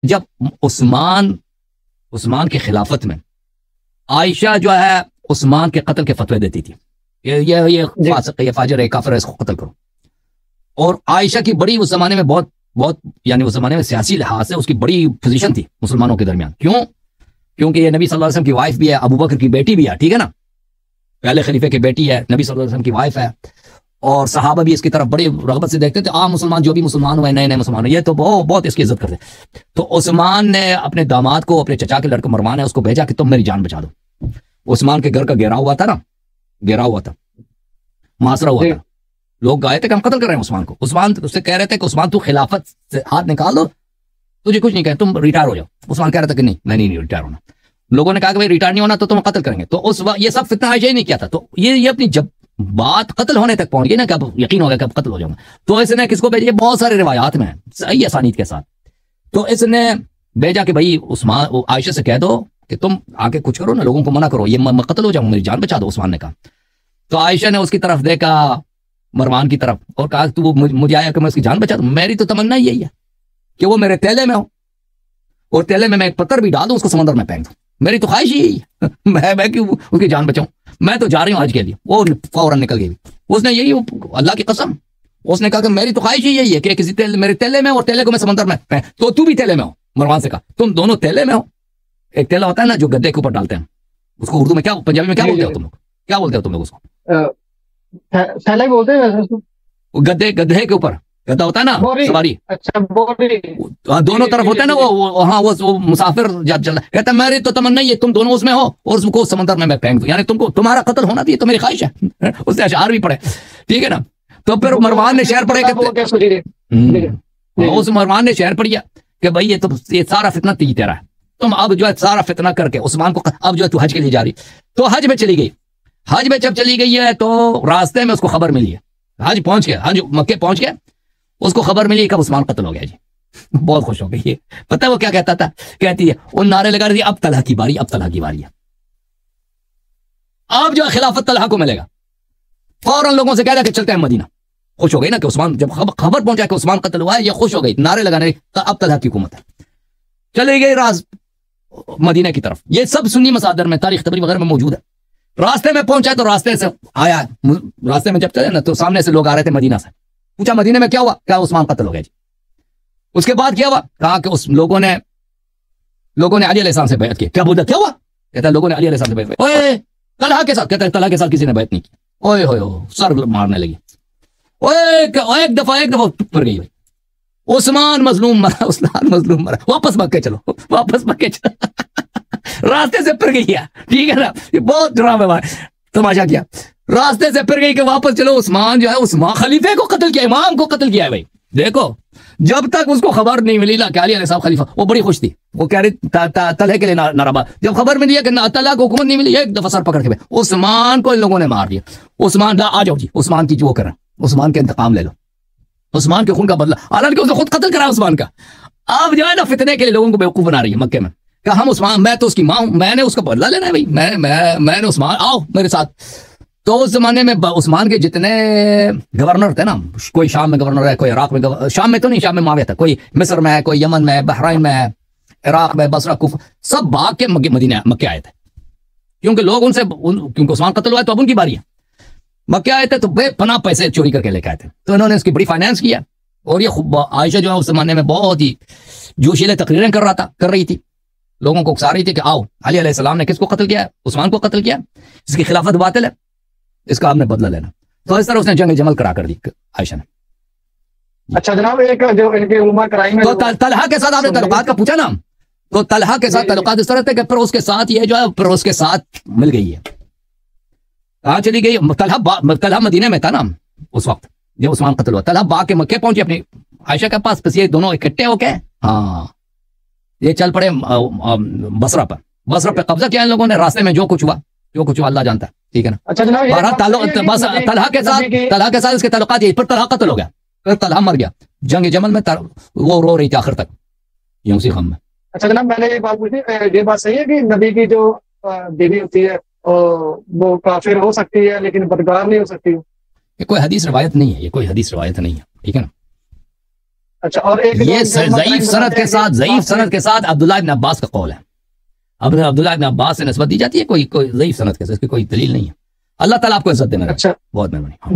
जब उस्मान उस्मान की खिलाफत में आयशा जो है उस्मान के कत्ल के फतवे देती थी, ये फासिक, ये फाजिर है, काफिर है, इसको कत्ल करो। और आयशा की बड़ी उस जमाने में बहुत बहुत यानी उस जमाने में सियासी लिहाज से उसकी बड़ी पोजीशन थी मुसलमानों के दरमियान। क्यों? क्योंकि ये नबी सल्लल्लाहु अलैहि वसल्लम की वाइफ भी है, अबू बकर की बेटी भी है, ठीक है ना, पहले खलीफे की बेटी है, नबी सल्लल्लाहु अलैहि वसल्लम की वाइफ है। और सहाबा भी इसकी तरफ बड़ी रगबत से देखते थे, आम मुसलमान जो भी मुसलमान हुए, नए नए मुसलमान हुए, ये तो बहुत इसकी इज्जत करते। तो उस्मान ने अपने दामाद को, अपने चचा के लड़के मरवान है, उसको भेजा कि तुम मेरी जान बचा दो। उस्मान के घर का घेराव हुआ था ना, घेराव हुआ था, मासरा हुआ था, लोग आए थे कि हम कत्ल कर रहे हैं उस्मान को। उस्मान उससे कह रहे थे कि उस्मान तू खिलाफत से हाथ निकाल दो, तुझे कुछ नहीं कहे, तुम रिटायर हो जाओ। उस्मान कह रहा था कि नहीं, मैं नहीं रिटायर होना। लोगों ने कहा कि भाई रिटायर नहीं होना तो तुम कत्ल करेंगे। तो उस वक्त ये सब फितना आयशा ही नहीं किया था। तो ये अपनी जब बात कत्ल होने तक पहुंच गई ना, कि अब यकीन हो गया कि अब कत्ल हो जाऊंगा, तो इसने किसको भेजा? बहुत सारे रिवायात में सही आसानीत के साथ। तो इसने भेजा कि भाई उस्मान, आयशा से कह दो कि तुम आके कुछ करो ना, लोगों को मना करो, ये मैं कत्ल हो जाऊंगा, मेरी जान बचा दो। उस्मान ने कहा। तो आयशा ने उसकी तरफ देखा, मरवान की तरफ, और कहा तू मुझे आया कि मैं उसकी जान बचा दूं। मेरी तो तमन्ना यही है कि वो मेरे तेले में हो, और तेले में मैं एक पत्थर भी डाल दूं, उसको समंदर में फेंक दूं। मेरी तो ख्वाहिश ही यही है। मैं क्यों उसकी जान बचाऊं? मैं तो जा रही हूं हज के लिए। वो फौरन निकल गई। उसने यही, अल्लाह की कसम, उसने कहा कि मेरी तो ख्वाहिश ही यही है कि किसी मेरे तेले में, और तेले को मैं समंदर में फेंक। तो तू भी तेले में हो। मरवान से कहा तुम दोनों तेले में हो। एक तेला होता है ना जो गद्दे के ऊपर डालते हैं, उसको उर्दू में क्या, पंजाबी में क्या बोलते हो तुम लोग? क्या बोलते हो तुम लोग उसको? थैला बोलते हैं। गद्दे, गड्ढे के ऊपर गद्दा होता है ना, सवारी। अच्छा, बोरी। दोनों तरफ होता है ना वो। हाँ, वो मुसाफिर जब चल कहता है मेरी तो तमन्ना ये तुम दोनों उसमें हो और उसको समंदर में मैं फेंक दूं, यानी तुमको तुम्हारा कत्ल होना चाहिए तो मेरी ख्वाहिश है। उसने अशार भी पढ़े, ठीक है ना। तो फिर मरवान ने शेर पढ़े, उस मरवान ने शेर पढ़िया कि भाई ये सारा फितना तेरा है, तुम अब जो है सारा फितना करके उस्मान को, अब जो है तू हज के लिए जा रही। तो हज में चली गई। हज में जब चली गई है तो रास्ते में उसको खबर मिली है, हज पहुंच गया, हज मक्के पहुंच गया, उसको खबर मिली कब उस्मान कत्ल हो गया जी। बहुत खुश हो गई है। पता है वो क्या कहता था? कहती है, वो नारे लगा रही थी, अब तलहा की बारी, अब तलहा की बारी है, अब जो है खिलाफत तलहा को मिलेगा। फौरन लोगों से कह दिया कि चलते हैं मदीना। खुश हो गई ना कि उस्मान, जब खबर पहुंचा कि उस्मान कत्ल हुआ है, ये खुश हो गई, नारे लगाने, अब तलहा की हुकूमत है। चली गई राज मदीना की तरफ। ये सब सुन्नी मसादर में, तारीख तबरी वगैरह में मौजूद है। रास्ते में पहुंचा तो रास्ते से आया, रास्ते में जब चले ना तो सामने से लोग आ रहे थे मदीना से। पूछा मदीने में क्या हुआ? क्या उस्मान कत्ल हो गया जी। उसके बाद क्या हुआ? कहा कि उस लोगों ने अली अलैहिस्सलाम से बैत की। क्या बोलता? क्या हुआ? कहता लोगों ने अली अलैहिस्सलाम से बैत की। ओए तलहा के साथ। कहता तलहा के साथ किसी ने बैत नहीं की। ओए होए सर मारने लगी। ओए एक दफा चुप कर गई। उस्मान मजलूम मरा, उस्मान मजलूम मरा, वापस मक्के चलो, वापस मक्के चलो। रास्ते से फिर गई है, ठीक है ना। ये बहुत ड्रामा तमाशा किया। रास्ते से फिर गई कि वापस चलो, उस्मान जो है उस्मान खलीफे को कत्ल किया, इमाम को कत्ल किया है भाई। देखो जब तक उसको खबर नहीं मिली ना कि अली अलैहिस्सलाम खलीफा, वो बड़ी खुश थी। वो कह रही तलहा के लिए नाराबा। जब खबर मिली है कि तलहा को हुकूमत नहीं मिली, एक दफा सर पकड़ के उस्मान को इन लोगों ने मार दिया। उस्मान आ जाओ जी, उस्मान की जो करें, उस्मान के इंतकाम ले लो, उस्मान के खून का बदला। हालांकि उसने खुद कत्ल करा उस्मान का। अब जो है ना फितने के लिए लोगों को बेवकूफ बना रही है मक्के में। कहा हम उस्मान, मैं तो उसकी मां हूं, मैंने उसका बदला लेना है भाई, मैंने उस्मान, आओ मेरे साथ। तो उस जमाने में उस्मान के जितने गवर्नर थे ना, कोई शाम में गवर्नर है, कोई इराक में, शाम में तो नहीं, शाम में मुआविया था, कोई मिस्र में है, कोई यमन में, बहराइन में, इराक में, बसरा, कुफा, सब भाग के मदीना मक्के आए थे। क्योंकि लोग क्योंकि उस्मान कत्ल हुआ है तो अब उनकी बारी है। मक्के आए थे तो बेपनाह पैसे चोरी करके लेके आए थे। तो इन्होंने इसकी बड़ी फाइनेंस किया। और ये आयशा जो है उस जमाने में बहुत ही जोशीले तकरीरें कर रही थी, लोगों को उकसा रही थी कि आओ, अली अलैहिस्सलाम ने किसको कत्ल किया है? उस्मान को कत्ल किया, इसकी खिलाफत बातिल है, इसका आपने बदला लेना। तो इस तरह उसने जंग जमल करा कर दी आयशा ने। अच्छा जनाब, एक जो इनके उम्र कराई में, तो तलहा के साथ आपने तल्लुकात का पूछा ना, तो तलहा के साथ तल्लुकात इस तरह थे कि फिर उसके साथ ये जो है फिर उसके साथ मिल गई है। कहाँ चली गई? तलहा मदीने में था ना उस वक्त जब उस्मान कत्ल हुआ। तलहा बाग के मक्के पहुंचे अपनी आयशा के पास, ये दोनों इकट्ठे होके हाँ ये चल पड़े बसरा पर। बसरा पे कब्जा किया इन लोगों ने। रास्ते में जो कुछ हुआ अल्लाह जानता है, ठीक है ना। अच्छा जनाब, तलहा के साथ इसके ताल्लुकात, फिर तलहा कत्ल हो गया, फिर तलहा मर गया जंग जमल में। वो रो रही थी आखिर तक ये उसी गम में। अच्छा जनाब, मैंने ये बात पूछी, ये बात सही है कि नबी की जो बीवी होती है वो काफिर हो सकती है लेकिन बदकार नहीं हो सकती? ये कोई हदीस रवायत नहीं है, ये कोई हदीस रवायत नहीं है, ठीक है ना। अच्छा, और एक ये ज़ईफ सनद के साथ, ज़ईफ सनद के साथ अब्दुल्लाह इब्न अब्बास का कौल है। अब अब्दुल्लाह इब्न अब्बास से नस्बत दी जाती है, कोई ज़ईफ सनद के साथ, इसकी कोई दलील नहीं है। अल्लाह ताला आपको इज्जत देना। अच्छा, बहुत मेहरबानी।